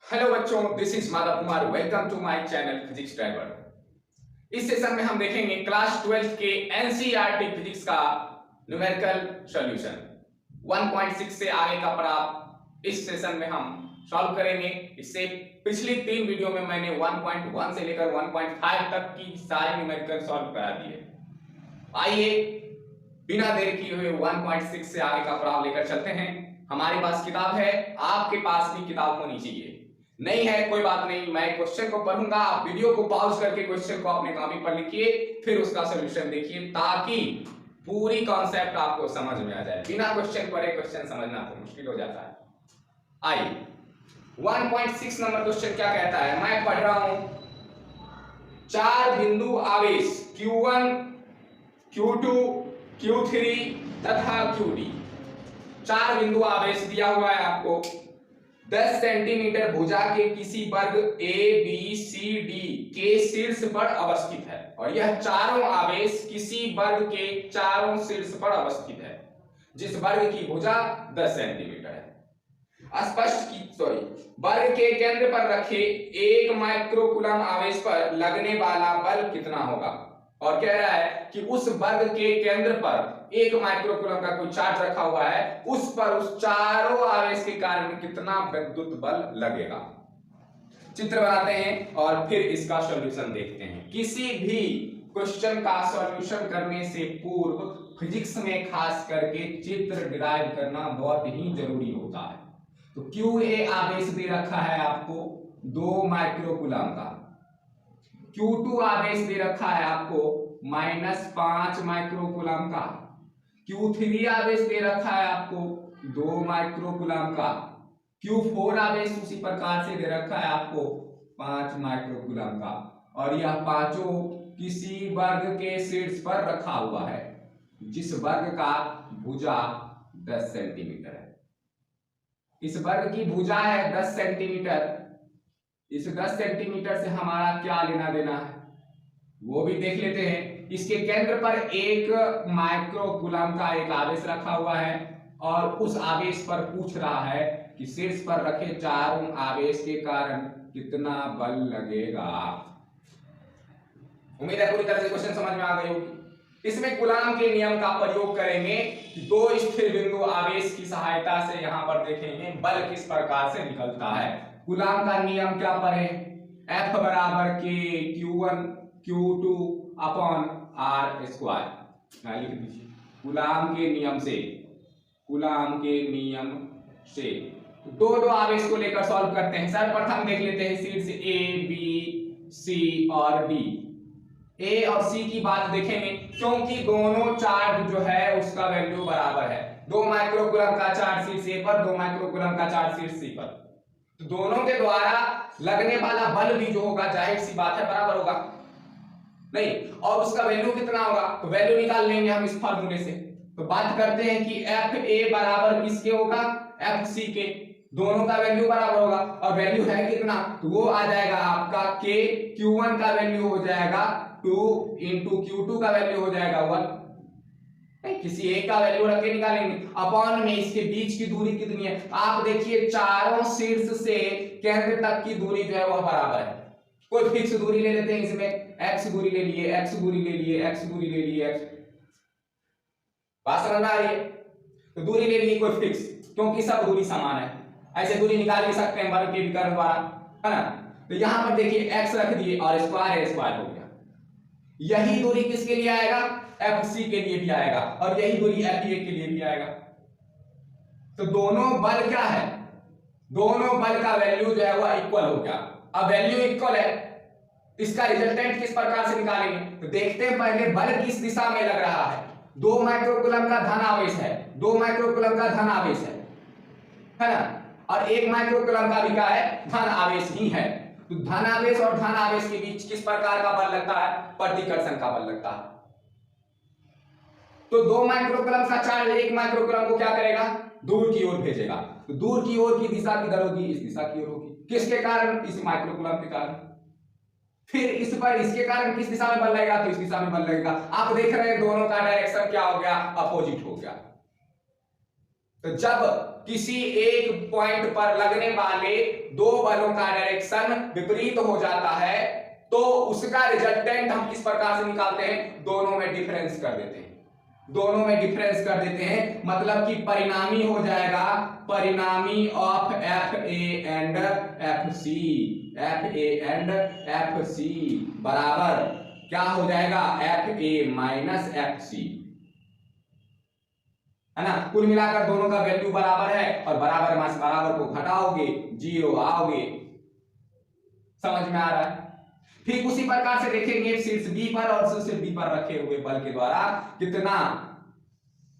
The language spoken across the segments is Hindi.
हेलो बच्चों, this is Madhav Kumar. Welcome to my channel physics driver. इस सेशन में हम देखेंगे क्लास 12 के एनसीईआरटी फिजिक्स का न्यूमेरिकल सॉल्यूशन 1.6 से आगे का पढ़ाव इस सेशन में हम सॉल्व करेंगे। इससे पिछली 3 वीडियो में मैंने 1.1 से लेकर 1.5 तक की सारी न्यूमेरिकल सॉल्व करा दी है। आइए बिना देर किए हुए 1.6 से आगे का पढ़ाव लेकर चलते हैं। हमारे पास किताब है, आपके पास भी किताब होनी चाहिए। नहीं है कोई बात नहीं, मैं क्वेश्चन को पढ़ूंगा, आप वीडियो को पॉज करके क्वेश्चन को अपने कॉपी पर लिखिए, फिर उसका सॉल्यूशन देखिए, ताकि पूरी कॉन्सेप्ट आपको समझ में आ जाए। बिना क्वेश्चन पढ़े क्वेश्चन समझना तो मुश्किल हो जाता है। आइए 1.6 नंबर क्वेश्चन क्या कहता है, मैं पढ़ रहा हूं। 4 बिंदु आवेश Q1, Q2, Q3 तथा QD, 4 बिंदु आवेश दिया हुआ है आपको। 10 सेंटीमीटर भुजा के किसी वर्ग ABCD के शीर्ष पर अवस्थित है, और यह चारों आवेश किसी वर्ग के चारों शीर्ष पर अवस्थित है, जिस वर्ग की भुजा 10 सेंटीमीटर है। वर्ग के केंद्र पर रखे 1 माइक्रोकूलम आवेश पर लगने वाला बल कितना होगा। और कह रहा है कि उस वर्ग के केंद्र पर 1 माइक्रोकूलम का कोई चार्ज रखा हुआ है, उस पर उस चारों आवेश के कारण कितना विद्युत बल लगेगा। चित्र बनाते हैं और फिर इसका सॉल्यूशन देखते हैं। किसी भी क्वेश्चन का सॉल्यूशन करने से पूर्व फिजिक्स में खास करके चित्र डिराइव करना बहुत ही जरूरी होता है। तो QA आवेश दे रखा है आपको 2 माइक्रोकूलम का, Q2 आवेश दे रखा है आपको -5 माइक्रोकूलम का, Q3 आवेश दे रखा है आपको 2 माइक्रोकूलम का, Q4 आवेश उसी प्रकार से दे रखा है आपको 5 माइक्रोकूलम का, और यह पांचों किसी वर्ग के शीर्ष पर रखा हुआ है, जिस वर्ग का भुजा 10 सेंटीमीटर है। इस वर्ग की भुजा है 10 सेंटीमीटर। इस 10 सेंटीमीटर से हमारा क्या लेना देना है वो भी देख लेते हैं। इसके केंद्र पर 1 माइक्रोकूलम का एक आवेश रखा हुआ है, और उस आवेश पर पूछ रहा है कि शीर्ष पर रखे चारों आवेश के कारण कितना बल लगेगा। उम्मीद है पूरी तरह से क्वेश्चन समझ में आ गई होगी। इसमें कूलाम के नियम का प्रयोग करेंगे कि 2 स्थिर बिंदु आवेश की सहायता से यहां पर देखेंगे बल किस प्रकार से निकलता है। कूलाम का नियम क्या पढ़े, F बराबर K Q1 Q2 upon R square. लिख दीजिए कूलाम के नियम से, कूलाम के नियम से दो आवेश को लेकर सॉल्व करते हैं। सर्वप्रथम देख लेते हैं शीर्ष A B C और D। A और C की बात देखेंगे, क्योंकि दोनों चार्ज जो है उसका वैल्यू बराबर है। 2 माइक्रोकूलम का चार्ज शीर्ष A पर, 2 माइक्रोकूलम का चार्ज शीर्ष C पर, तो दोनों के द्वारा लगने वाला बल भी जो होगा जाहिर सी बात है बराबर होगा नहीं, और उसका वैल्यू कितना होगा तो वैल्यू निकाल लेंगे हम इस फार्मूले से। तो बात करते हैं कि FA बराबर किसके होगा, FC के, दोनों का वैल्यू बराबर होगा, और वैल्यू है कितना तो वो आ जाएगा आपका K। Q1 का वैल्यू हो जाएगा 2 इंटू Q2 का वैल्यू हो जाएगा 1। किसी एक का वैल्यू रख के निकालेंगे। अपॉन में इसके बीच की दूरी कितनी है, आप देखिए चारों शीर्ष से केंद्र तक की दूरी जो है वह बराबर है। कोई फिक्स दूरी ले लेते हैं, इसमें x दूरी ले लिए, x दूरी ले लिए, x दूरी ले लिए, x बात समझ में आ रही है। तो दूरी ले ली कोई फिक्स, क्योंकि सब दूरी समान है। ऐसे दूरी निकाल भी सकते हैं वर्ग के विकर्ण द्वारा, है ना। तो यहां पर देखिए x रख दिए और स्क्वायर है, स्क्वायर हो गया। यही दूरी किसके लिए आएगा, FC के लिए भी आएगा, और यही दूरी FA के लिए भी आएगा। तो दोनों बल क्या है, दोनों बल का वैल्यू जो है वह इक्वल हो गया। अब वैल्यू इक्वल है, इसका रिजल्टेंट किस प्रकार से निकालेंगे तो देखते हैं। पहले बल किस दिशा में लग रहा है, 2 माइक्रोकूलम का धन आवेश है, 2 माइक्रोकूलम का धन आवेश है ना, और 1 माइक्रोकूलम का भी क्या है, धन आवेश ही है। तो धन आवेश और धन आवेश के बीच किस प्रकार का बल लगता है, प्रतिकर्षण का बल लगता है। तो 2 माइक्रोकूलम का चार्ज 1 माइक्रोकूलम को क्या करेगा, दूर की ओर भेजेगा। तो दूर की ओर की दिशा किधर होगी, इस दिशा की ओर होगी। किसके कारण, इस माइक्रोकूलम के कारण। फिर इस पर इसके कारण किस दिशा में बल लगेगा, तो इस दिशा में बल लगेगा। आप देख रहे हैं दोनों का डायरेक्शन क्या हो गया, अपोजिट हो गया। तो जब किसी एक पॉइंट पर लगने वाले दो बलों का डायरेक्शन विपरीत हो जाता है तो उसका रिजल्टेंट हम किस प्रकार से निकालते हैं, दोनों में डिफरेंस कर देते हैं, दोनों में डिफरेंस कर देते हैं। मतलब कि परिणामी हो जाएगा परिणामी of F A and F C, F A and F C बराबर क्या हो जाएगा, F A minus F C, है ना। कुल मिलाकर दोनों का वैल्यू बराबर है और बराबर मास बराबर को घटाओगे जीरो आओगे। समझ में आ रहा है। ठीक उसी प्रकार से देखेंगे शीर्ष बी पर और शीर्ष बी पर रखे हुए बल के द्वारा कितना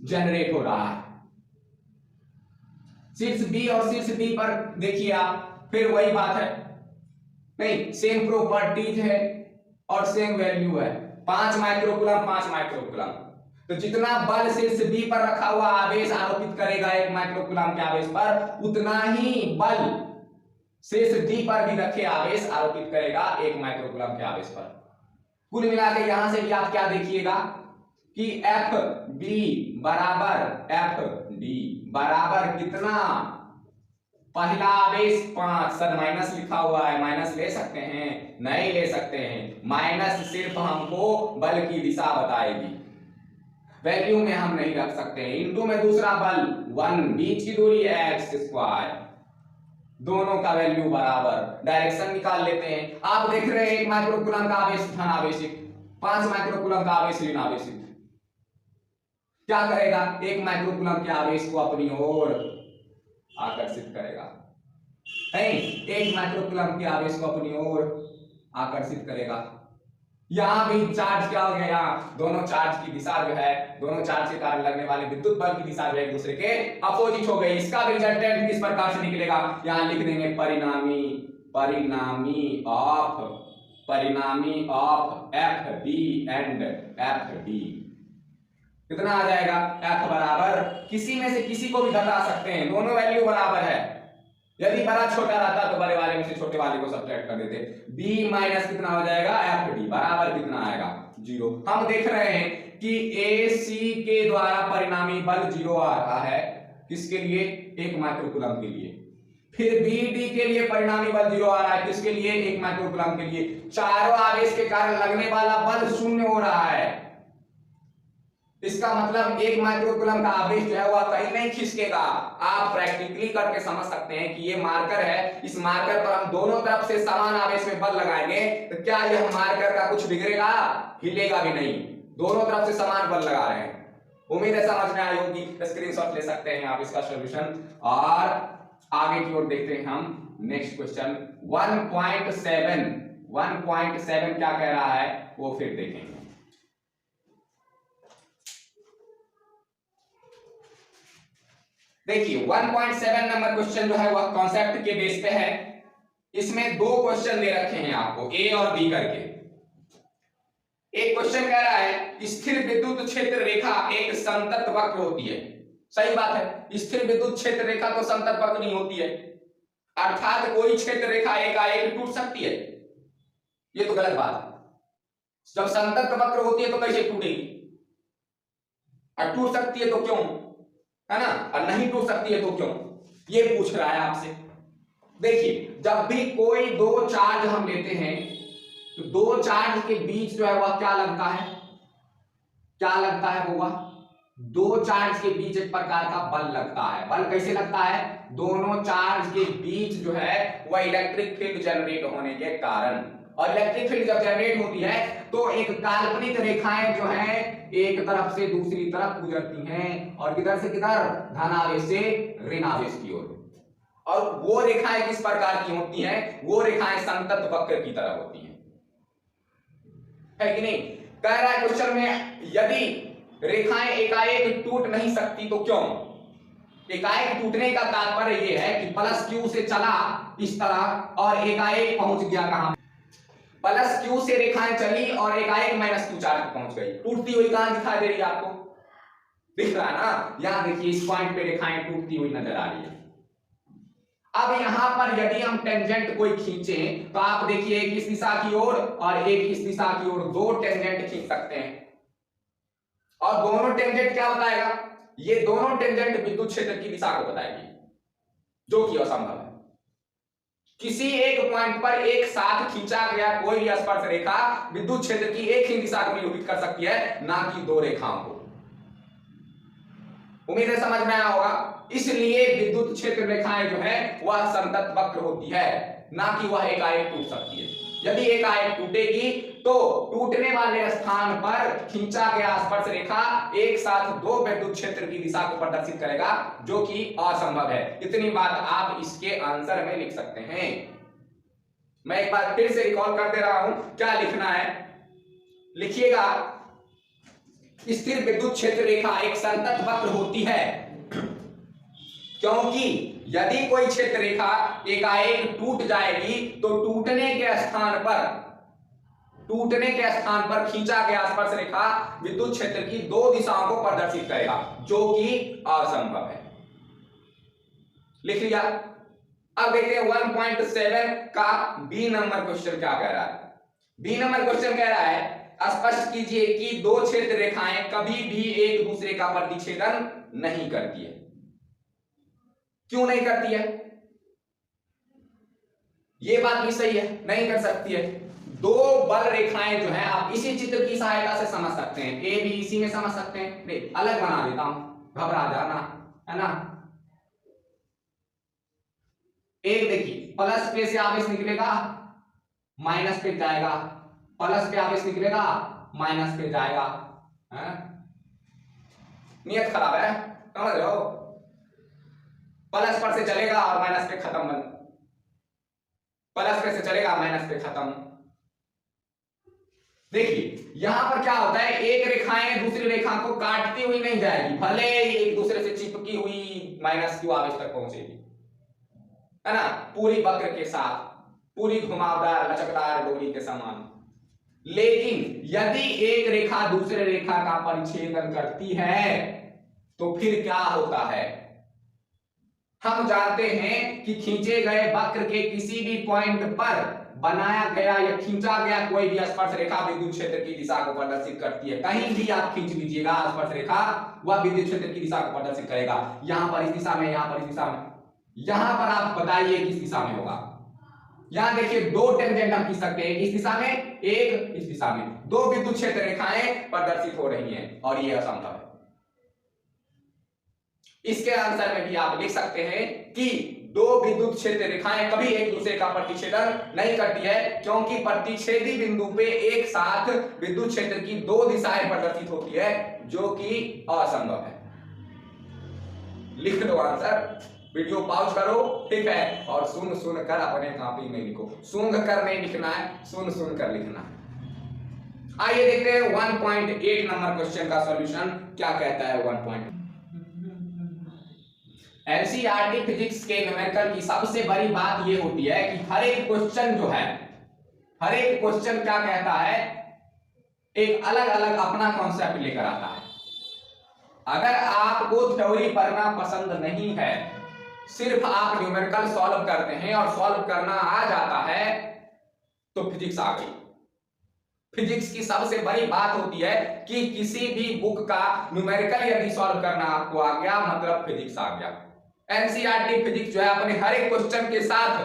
जनरेट हो रहा है। शीर्ष बी और शीर्ष बी पर देखिए आप, फिर वही बात है, नहीं सेम प्रॉपर्टीज है और सेम वैल्यू है, 5 माइक्रोकूलम 5 माइक्रोकूलम। तो जितना बल शीर्ष बी पर रखा हुआ आवेश आरोपित करेगा 1 माइक्रोकूलम के आवेश पर, उतना ही बल शीर्ष डी पर भी रखे आवेश आरोपित करेगा 1 माइक्रोकूलम के आवेश पर। कुल मिलाकर यहां से भी आप क्या देखिएगा कि एफ बी बराबर एफ डी बराबर कितना, पहला आवेश 5, सर माइनस लिखा हुआ है, माइनस ले सकते हैं, नहीं ले सकते हैं, माइनस सिर्फ हमको बल की दिशा बताएगी, वैल्यू में हम नहीं रख सकते हैं। इनटू में दूसरा बल 1, बीच की दूरी एक्स स्क्वायर, दोनों का वैल्यू बराबर, डायरेक्शन निकाल लेते हैं। आप देख रहे हैं 1 माइक्रोकूलम का आवेश धनावेशित, 5 माइक्रोकूलम का आवेश ऋणावेशित, क्या करेगा, 1 माइक्रोकूलम के आवेश को अपनी ओर आकर्षित करेगा, नहीं 1 माइक्रोकूलम के आवेश को अपनी ओर आकर्षित करेगा। यहां भी चार्ज क्या हो गया, यहाँ दोनों चार्ज की दिशा जो है, दोनों चार्ज के कारण लगने वाले विद्युत बल की दिशा जो है एक दूसरे के अपोजिट हो गई। इसका रिजल्टेंट किस प्रकार से निकलेगा, यहां लिख देंगे परिणामी, परिणामी of F B and F D कितना आ जाएगा, एफ बराबर किसी में से किसी को भी घटा सकते हैं, दोनों वैल्यू बराबर है। यदि बड़ा छोटा रहता तो बड़े वाले में से छोटे वाले को सब्ट्रैक्ट कर देते, b माइनस कितना हो जाएगा एफ डी बराबर कितना आएगा 0। हम देख रहे हैं कि ए सी के द्वारा परिणामी बल 0 आ रहा है, किसके लिए, 1 माइक्रोकूलम के लिए। फिर बी डी के लिए परिणामी बल 0 आ रहा है, किसके लिए, 1 माइक्रोकूलम के लिए। चारों आवेश के कारण लगने वाला बल 0 हो रहा है। इसका मतलब 1 माइक्रोकूलम का आवेश जो है वह कहीं नहीं खिसकेगा। आप प्रैक्टिकली करके समझ सकते हैं कि ये मार्कर है, इस मार्कर पर हम दोनों तरफ से समान आवेश में बल लगाएंगे तो क्या यह मार्कर का कुछ बिगड़ेगा, हिलेगा भी नहीं, दोनों तरफ से समान बल लगा रहे हैं। उम्मीद है समझ में आई होगी। स्क्रीनशॉट ले सकते हैं आप इसका सॉल्यूशन और आगे की ओर देखते हैं हम नेक्स्ट क्वेश्चन 1.7 क्या कह रहा है वो फिर देखेंगे। देखिए 1.7 नंबर क्वेश्चन जो है वह कॉन्सेप्ट के बेस पे है। इसमें 2 क्वेश्चन दे रखे हैं आपको ए और बी करके। एक क्वेश्चन कह रहा है स्थिर विद्युत क्षेत्र रेखा एक संतत वक्र होती है। सही बात है, स्थिर विद्युत क्षेत्र रेखा तो संतत वक्र नहीं होती है, अर्थात कोई क्षेत्र रेखा एकाएक टूट सकती है, ये तो गलत बात है। जब संतत वक्र होती है तो कैसे टूटेगी, और टूट सकती है तो क्यों, है ना, और नहीं टूट सकती है तो क्यों, ये पूछ रहा है आपसे। देखिए जब भी कोई 2 चार्ज हम लेते हैं तो 2 चार्ज के बीच जो है वह क्या लगता है, क्या लगता है वो, 2 चार्ज के बीच एक प्रकार का बल लगता है। बल कैसे लगता है, दोनों चार्ज के बीच जो है वह इलेक्ट्रिक फील्ड जनरेट होने के कारण, और इलेक्ट्रिक फील्ड जब जनरेट होती है तो एक काल्पनिक रेखाएं जो है एक तरफ से दूसरी तरफ गुजरती हैं, और किधर से किधर, धनावेश से ऋणावेश की ओर। और वो रेखाएं किस प्रकार की होती हैं, वो रेखाएं संतत वक्र की तरह होती हैं, है कि नहीं। कह रहा है क्वेश्चन में यदि रेखाएं एकाएक टूट नहीं सकती तो क्यों। एकाएक टूटने का तात्पर्य यह है कि प्लस क्यू से चला इस तरह और एकाएक पहुंच गया कहां, प्लस क्यू से रेखाएं चली और एकाएक माइनस क्यू चार्ज पहुंच गई। टूटती हुई कहां दिखाई दे रही है आपको, दिख रहा है ना, यहां देखिए इस पॉइंट पे रेखाएं टूटती हुई नजर आ रही है। अब यहां पर यदि हम टेंजेंट कोई खींचें तो आप देखिए एक इस दिशा की ओर और एक इस दिशा की ओर, 2 टेंजेंट खींच सकते हैं, और दोनों टेंजेंट क्या बताएगा, ये दोनों टेंजेंट विद्युत क्षेत्र की दिशा को बताएगी। जो कि असंभव है। किसी एक पॉइंट पर एक साथ खींचा गया कोई भी स्पर्श रेखा विद्युत क्षेत्र की एक ही दिशा को निरूपित कर सकती है, ना कि दो रेखाओं को। उम्मीद है समझ में आया होगा। इसलिए विद्युत क्षेत्र रेखाएं जो है वह संतत वक्र होती है, ना कि वह एकाएक टूट सकती है। यदि एकाएक टूटेगी तो टूटने वाले स्थान पर खींचा गया स्पर्श रेखा एक साथ दो विद्युत क्षेत्र की दिशा को प्रदर्शित करेगा, जो कि असंभव है। इतनी बात आप इसके आंसर में लिख सकते हैं। मैं एक बार फिर से रिकॉल कर दे रहा हूं, क्या लिखना है, लिखिएगा। स्थिर विद्युत क्षेत्र रेखा एक संतत वक्र होती है, क्योंकि यदि कोई क्षेत्र रेखा एकाएक टूट जाएगी तो टूटने के स्थान पर खींचा गया स्पर्श रेखा विद्युत क्षेत्र की दो दिशाओं को प्रदर्शित करेगा, जो कि असंभव है। लिख लिया। अब देखते हैं 1.7 का बी नंबर क्वेश्चन क्या कह रहा है। बी नंबर क्वेश्चन कह रहा है स्पष्ट कीजिए कि दो क्षेत्र रेखाएं कभी भी एक दूसरे का प्रतिच्छेदन नहीं करती है। क्यों नहीं करती है? यह बात भी सही है, नहीं कर सकती है। दो बल रेखाएं जो हैं आप इसी चित्र की सहायता से समझ सकते हैं। ए बी इसी में समझ सकते हैं। नहीं, अलग बना देता हूं, घबरा जाना है ना। एक देखिए, प्लस पे से आवेश निकलेगा, माइनस पे जाएगा, प्लस पे आवेश निकलेगा, माइनस पे जाएगा। नियत खराब है, समझ रहे हो। प्लस पर से चलेगा और माइनस पे खत्म, प्लस पे से चलेगा माइनस पे खत्म। देखिए यहां पर क्या होता है, एक रेखाएं दूसरी रेखा को काटती हुई नहीं जाएगी, भले ही एक दूसरे से चिपकी हुई माइनस क्यू आवेश तक पहुंचेगी, है ना, पूरी वक्र के साथ, पूरी घुमावदार लचकदार डोरी के समान। लेकिन यदि एक रेखा दूसरे रेखा का परिच्छेदन करती है तो फिर क्या होता है। हम जानते हैं कि खींचे गए वक्र के किसी भी पॉइंट पर बनाया गया या खींचा गया कोई भी स्पर्श रेखा विद्युत क्षेत्र की दिशा को प्रदर्शित करती है। कहीं भी आप खींच लीजिएगा स्पर्श रेखा, वह विद्युत क्षेत्र की दिशा को प्रदर्शित करेगा। यहां पर इस दिशा में, यहां पर इस दिशा में, यहां पर आप बताइए किस दिशा में होगा। यहां देखिए दो टेंजेंट हम खींच सकते हैं, इस दिशा में, एक इस दिशा में। दो विद्युत क्षेत्र रेखाएं प्रदर्शित हो रही हैं और यह असंभव है। इसके आंसर में भी आप लिख सकते हैं कि दो विद्युत क्षेत्र रेखाएं कभी एक दूसरे का प्रतिच्छेदन नहीं करती है, क्योंकि प्रतिच्छेदी बिंदु पे एक साथ विद्युत क्षेत्र की दो दिशाएं प्रदर्शित होती है, जो कि असंभव है। लिख लो आंसर, वीडियो पॉज करो, ठीक है, और सुन कर अपने कॉपी में लिखो। सूंघ कर नहीं लिखना है, सुन कर लिखना है। आइए देखते हैं 1.8 नंबर क्वेश्चन का सॉल्यूशन क्या कहता है। 1. एनसीईआरटी फिजिक्स के न्यूमेरिकल की सबसे बड़ी बात यह होती है कि हर एक क्वेश्चन जो है, हर एक क्वेश्चन क्या कहता है, एक अलग अलग अपना कॉन्सेप्ट लेकर आता है। अगर आपको थ्योरी पढ़ना पसंद नहीं है, सिर्फ आप न्यूमेरिकल सॉल्व करते हैं और सॉल्व करना आ जाता है, तो फिजिक्स आ गई। फिजिक्स की सबसे बड़ी बात होती है कि किसी भी बुक का न्यूमेरिकल यदि सॉल्व करना आपको आ गया, मतलब फिजिक्स आ गया। एनसीईआरटी फिजिक्स जो है अपने हर एक क्वेश्चन के साथ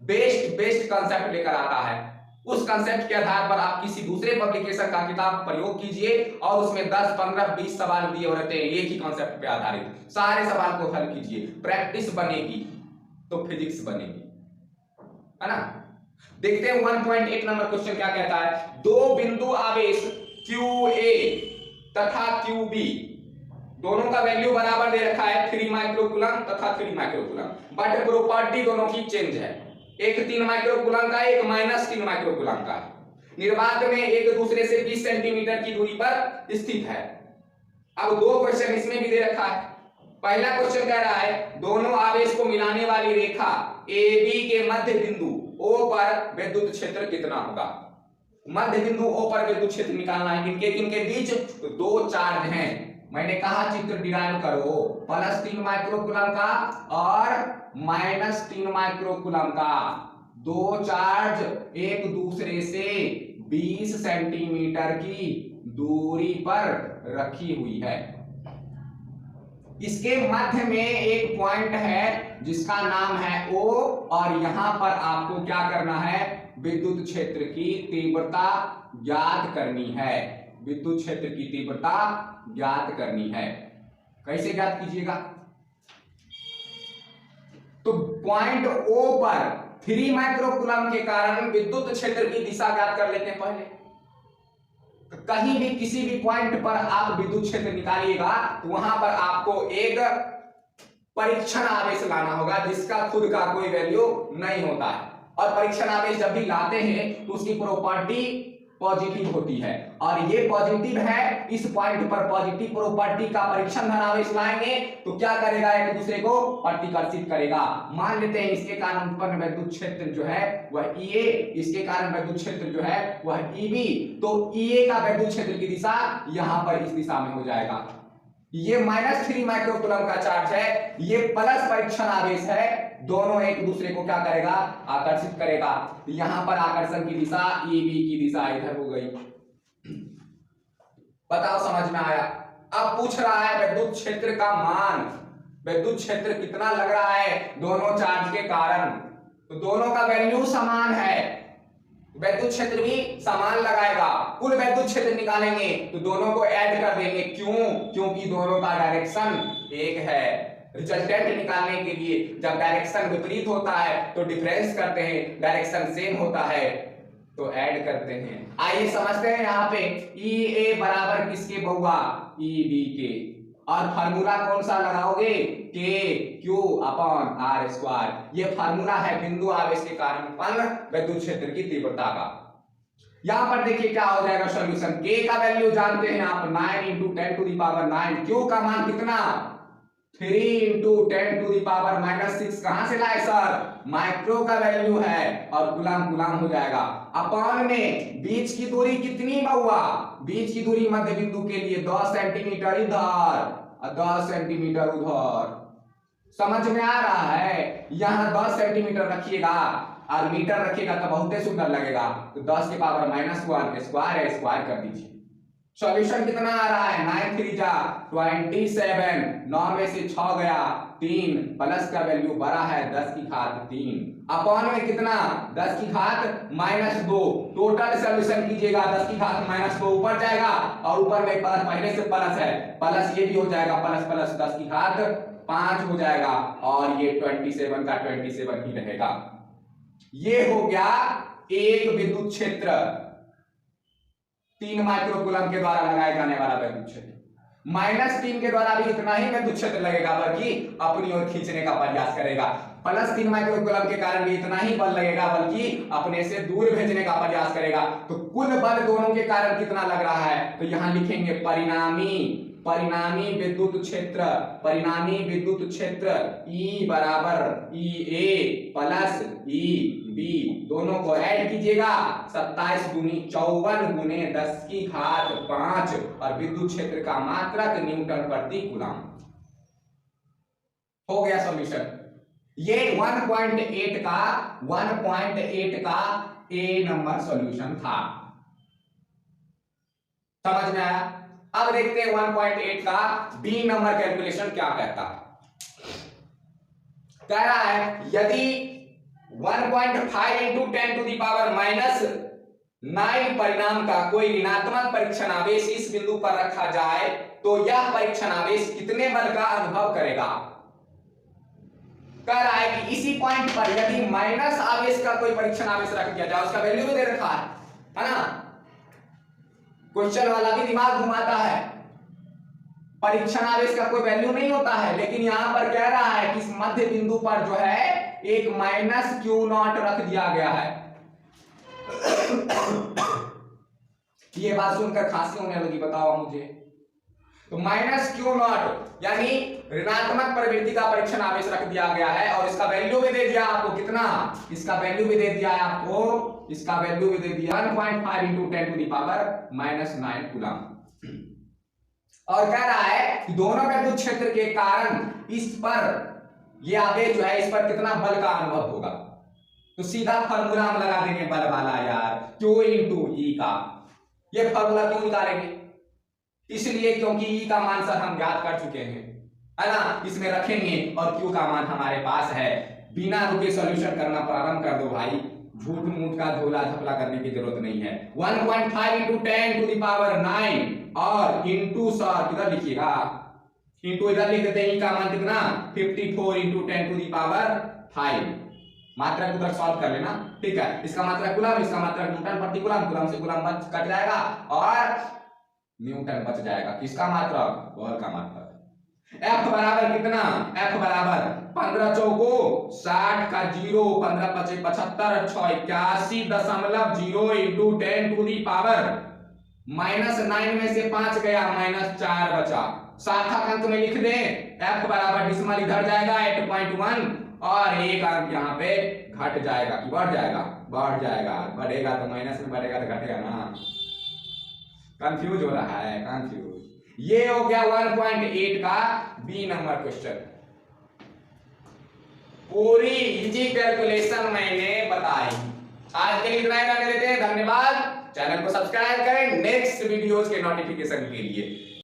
बेस्ट कंसेप्ट लेकर आता है। उस कंसेप्ट के आधार पर आप किसी दूसरे पब्लिकेशन का किताब प्रयोग कीजिए और उसमें 10, 15, 20 सवाल दिए रहते हैं एक ही कंसेप्ट पे आधारित। सारे सवाल को हल कीजिए, प्रैक्टिस बनेगी तो फिजिक्स बनेगी, है ना। देखते हैं 1.8 नंबर क्वेश्चन क्या कहता है। दो बिंदु आवेश QA तथा QB दोनों का वैल्यू बराबर दे रखा है 3 माइक्रोकूलम तथा 3 माइक्रोकूलम, बट प्रॉपर्टी दोनों की चेंज है। एक 3 माइक्रोकूलम का, एक -3 माइक्रोकूलम का। निर्वात में एक दूसरे से 20 सेंटीमीटर की दूरी पर स्थित है। अब दो क्वेश्चन इसमें भी दे रखा है। पहला क्वेश्चन कह रहा है दोनों आवेश को मिलाने वाली रेखा AB के मध्य बिंदु O पर विद्युत क्षेत्र कितना होगा। मध्य बिंदु O पर विद्युत क्षेत्र निकालना है। किनके किनके बीच, तो दो चार्ज हैं। मैंने कहा चित्र डिराइव करो, +3 माइक्रोकूलम का और -3 माइक्रोकूलम का। दो चार्ज एक दूसरे से 20 सेंटीमीटर की दूरी पर रखी हुई है। इसके मध्य में एक पॉइंट है जिसका नाम है O, और यहां पर आपको क्या करना है, विद्युत क्षेत्र की तीव्रता ज्ञात करनी है। विद्युत क्षेत्र की तीव्रता ज्ञात करनी है। कैसे ज्ञात कीजिएगा, तो पॉइंट O पर 3 माइक्रोकूलम के कारण विद्युत क्षेत्र की दिशा ज्ञात कर लेते हैं पहले। कहीं भी किसी भी पॉइंट पर आप विद्युत क्षेत्र निकालिएगा तो वहां पर आपको एक परीक्षण आवेश लाना होगा जिसका खुद का कोई वैल्यू नहीं होता है, और परीक्षण आवेश जब भी लाते हैं तो उसकी प्रॉपर्टी पॉजिटिव होती है, और ये पॉजिटिव है। इस पॉइंट पर पॉजिटिव प्रॉपर्टी का परीक्षण धन आवेश लाएंगे तो क्या करेगा, एक दूसरे को प्रतिकर्षित करेगा। मान लेते हैं इसके कारण उत्पन्न विद्युत क्षेत्र जो है वह EA, इसके कारण विद्युत क्षेत्र जो है वह EB, तो EA का विद्युत क्षेत्र की दिशा यहां पर इस दिशा में हो जाएगा। ये -3 माइक्रोकूलम का चार्ज है, ये प्लस परीक्षण आवेश है, दोनों एक दूसरे को क्या करेगा, आकर्षित करेगा। यहां पर आकर्षण की दिशा EB की दिशा इधर हो गई। बताओ समझ में आया। अब पूछ रहा है विद्युत क्षेत्र का मान, विद्युत क्षेत्र कितना लग रहा है दोनों चार्ज के कारण, तो दोनों का वैल्यू समान है, विद्युत क्षेत्र भी समान लगाएगा। कुल विद्युत क्षेत्र निकालेंगे तो दोनों को ऐड कर देंगे, क्यों, क्योंकि दोनों का डायरेक्शन एक है। रिजल्टेंट निकालने के लिए जब डायरेक्शन विपरीत होता है तो डिफरेंस करते हैं, डायरेक्शन सेम होता है तो ऐड करते हैं। आइए समझते हैं यहाँ पे EA बराबर किसके बहुआ, EB के, और फार्मूला कौन सा लगाओगे, KQ/R²। ये फार्मूला है बिंदु आवेश के कारण उत्पन्न विद्युत क्षेत्र की तीव्रता का। यहां पर देखिए क्या हो जाएगा सॉल्यूशन। K का वैल्यू जानते हैं आप 9 × 10⁻⁹। Q का मान कितना, 3 × 10⁻⁻6। कहां से लाए सर, माइक्रो का वैल्यू है, और गुलाम हो जाएगा। अपॉन में बीच की दूरी कितनी बहुआ, बीच की दूरी मध्य बिंदु के लिए 10 सेंटीमीटर इधर और 10 सेंटीमीटर उधर। समझ में आ रहा है, यहां 10 सेंटीमीटर रखिएगा और मीटर रखिएगा तो बहुत ही सुंदर लगेगा, तो 10⁻⁻1 स्क्वायर कर दीजिए। सॉल्यूशन कितना आ रहा है, 9 3 जा 27, 9 में से 6 गया 3, प्लस का वैल्यू बड़ा है 10⁻3, अपॉन में कितना 10⁻−2। टोटल सॉल्यूशन कीजिएगा 10⁻−2 ऊपर जाएगा, और ऊपर में प्लस, पहले से प्लस है, प्लस ये भी हो जाएगा, प्लस प्लस 10⁻5 हो जाएगा, और ये 27 का 27 ही रहेगा। ये हो गया एक विद्युत क्षेत्र 3 माइक्रोकूलम के द्वारा लगाए जाने वाला विद्युत क्षेत्र। -3 के द्वारा भी इतना ही विद्युत क्षेत्र लगेगा, बल्कि अपनी ओर खींचने का प्रयास करेगा। +3 माइक्रोकूलम के कारण भी इतना ही बल लगेगा, बल्कि अपने से दूर भेजने का प्रयास करेगा। तो कुल बल दोनों के कारण कितना लग रहा है, तो यहां लिखेंगे परिणामी विद्युत क्षेत्र, परिणामी विद्युत क्षेत्र E बराबर EA प्लस EB, दोनों को ऐड कीजिएगा, 27 दूनी 54 × 10⁵ और विद्युत क्षेत्र का मात्रक न्यूटन प्रति कूलम। हो गया सॉल्यूशन। ये 1.8 का A नंबर सॉल्यूशन था। समझ में आया। अब देखते हैं 1.8 का B नंबर कैलकुलेशन क्या कहता है। कह रहा है यदि 1.5 × 10⁻⁹ परिणाम का कोई ऋणात्मक परीक्षण आवेश इस बिंदु पर रखा जाए तो यह परीक्षण आवेश कितने बल का अनुभव करेगा। कह रहा है कि इसी पॉइंट पर यदि माइनस आवेश का कोई परीक्षण आवेश रख दिया जाए, उसका वैल्यू भी दे रखा है ना। क्वेश्चन वाला भी दिमाग घुमाता है, परीक्षण आवेश का कोई वैल्यू नहीं होता है, लेकिन यहां पर कह रहा है कि इस मध्य बिंदु पर जो है एक -Q0 रख दिया गया है। ये बात सुनकर खांसी होने लगी, बताओ मुझे। तो -Q0 यानी ऋणात्मक प्रवृत्ति का परीक्षण आवेश रख दिया गया है, और इसका वैल्यू भी दे दिया आपको कितना, इसका वैल्यू भी दे दिया है आपको, इसका वैल्यू भी दे दिया 1.5 × 10⁻⁹ कूलम। और कह रहा है कि दोनों विद्युत क्षेत्र के कारण इस पर ये आवेश जो है इस पर कितना बल का अनुभव होगा। तो सीधा फार्मूला हम लगा देंगे बल वाला यार, Q × E का। ये फार्मूला क्यों निकालेंगे, इसलिए क्योंकि E का मान सर हम ज्ञात कर चुके हैं, है ना, इसमें रखेंगे और Q का मान हमारे पास है। बिना रुके सॉल्यूशन करना प्रारंभ कर दो भाई, झूठ मूठ का झोला झपला करने की जरूरत नहीं है। 1.5 into 10 to the power 9 और इंटू किधर लिखिएगा, इंटू इधर लिख देते हैं, का मान कितना 54 into 10 to the power 5। मात्रा को उधर सॉल्व कर लेना, ठीक है। इसका मात्रा कूलम, इसका मात्रा न्यूटन प्रति कूलम, कूलम से कूलम कट जाएगा और न्यूटन बच जाएगा। किसका मात्रा, बल का मात्रा। F बराबर कितना, F बराबर 15 चौको 60 का 0, 15 पचे 75, 6 81.0 इंटू 10 टू दी पावर -9 में से 5 गया, -4 बचा। सार्थक अंक में लिख दे, F बराबर डिसिमल इधर जाएगा 8.1 और एक अंक यहाँ पे घट जाएगा कि बढ़ जाएगा, बढ़ जाएगा। बढ़ेगा तो माइनस में बढ़ेगा तो घटेगा ना, कंफ्यूज हो रहा है, कंफ्यूज। ये हो गया 1.8 का बी नंबर क्वेश्चन। पूरी इजी कैलकुलेशन मैंने बताई। आज के लिए इतना ही रहने देते हैं, धन्यवाद। चैनल को सब्सक्राइब करें नेक्स्ट वीडियोस के नोटिफिकेशन के लिए।